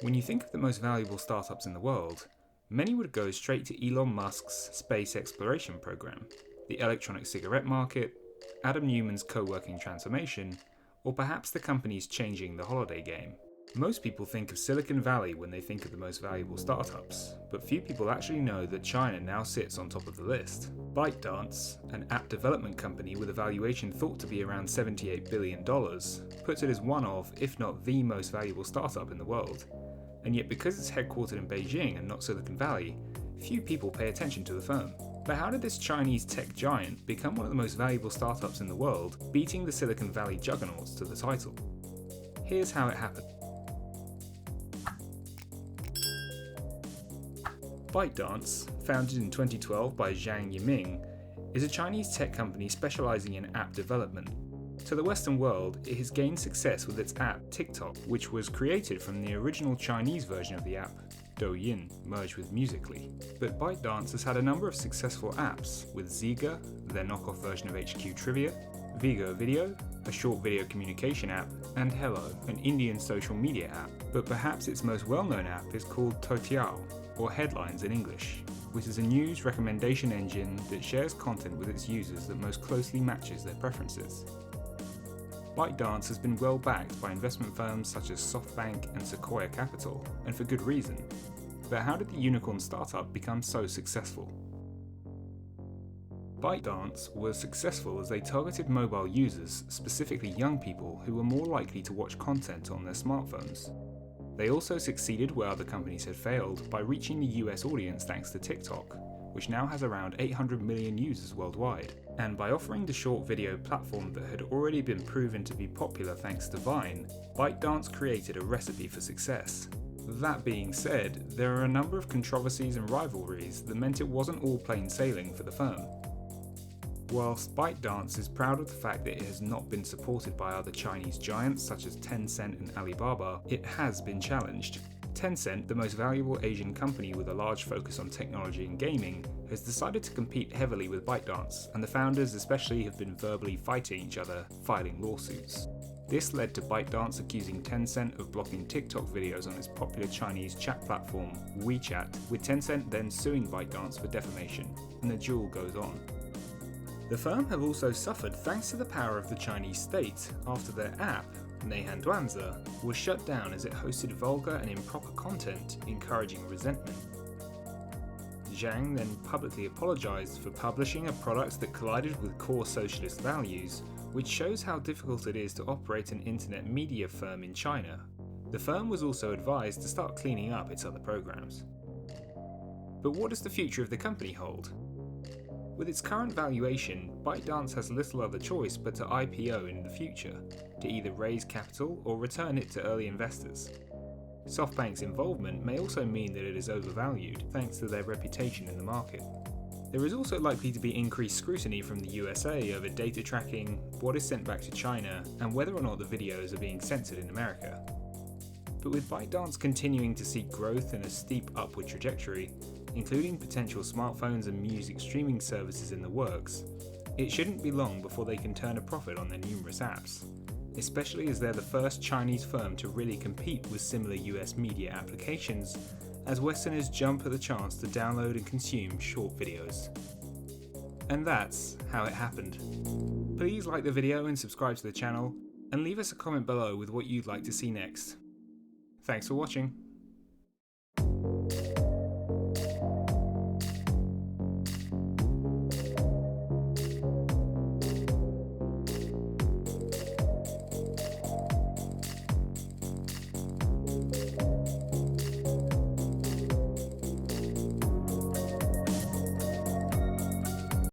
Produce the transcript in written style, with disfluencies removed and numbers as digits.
When you think of the most valuable startups in the world, many would go straight to Elon Musk's space exploration program, the electronic cigarette market, Adam Neumann's co-working transformation, or perhaps the companies changing the holiday game. Most people think of Silicon Valley when they think of the most valuable startups, but few people actually know that China now sits on top of the list. ByteDance, an app development company with a valuation thought to be around $78 billion, puts it as one of, if not the most valuable startup in the world. And yet because it's headquartered in Beijing and not Silicon Valley, few people pay attention to the firm. But how did this Chinese tech giant become one of the most valuable startups in the world, beating the Silicon Valley juggernauts to the title? Here's how it happened. ByteDance, founded in 2012 by Zhang Yiming, is a Chinese tech company specializing in app development. To the Western world, it has gained success with its app TikTok, which was created from the original Chinese version of the app, Douyin, merged with Musical.ly. But ByteDance has had a number of successful apps, with Ziga, their knockoff version of HQ Trivia, Vigo Video, a short video communication app, and Hello, an Indian social media app. But perhaps its most well-known app is called Toutiao, or Headlines in English, which is a news recommendation engine that shares content with its users that most closely matches their preferences. ByteDance has been well backed by investment firms such as SoftBank and Sequoia Capital, and for good reason. But how did the unicorn startup become so successful? ByteDance was successful as they targeted mobile users, specifically young people who were more likely to watch content on their smartphones. They also succeeded where other companies had failed by reaching the US audience thanks to TikTok, which now has around 800 million users worldwide, and by offering the short video platform that had already been proven to be popular thanks to Vine, ByteDance created a recipe for success. That being said, there are a number of controversies and rivalries that meant it wasn't all plain sailing for the firm. Whilst ByteDance is proud of the fact that it has not been supported by other Chinese giants such as Tencent and Alibaba, it has been challenged. Tencent, the most valuable Asian company with a large focus on technology and gaming, has decided to compete heavily with ByteDance, and the founders especially have been verbally fighting each other, filing lawsuits. This led to ByteDance accusing Tencent of blocking TikTok videos on its popular Chinese chat platform, WeChat, with Tencent then suing ByteDance for defamation, and the duel goes on. The firm have also suffered thanks to the power of the Chinese state after their app, Neihanduanzi, was shut down as it hosted vulgar and improper content encouraging resentment. Zhang then publicly apologized for publishing a product that collided with core socialist values, which shows how difficult it is to operate an internet media firm in China. The firm was also advised to start cleaning up its other programs. But what does the future of the company hold? With its current valuation, ByteDance has little other choice but to IPO in the future, to either raise capital or return it to early investors. SoftBank's involvement may also mean that it is overvalued thanks to their reputation in the market. There is also likely to be increased scrutiny from the USA over data tracking, what is sent back to China, and whether or not the videos are being censored in America. But with ByteDance continuing to see growth in a steep upward trajectory, including potential smartphones and music streaming services in the works, it shouldn't be long before they can turn a profit on their numerous apps, especially as they're the first Chinese firm to really compete with similar US media applications, as Westerners jump at the chance to download and consume short videos. And that's how it happened. Please like the video and subscribe to the channel, and leave us a comment below with what you'd like to see next. Thanks for watching.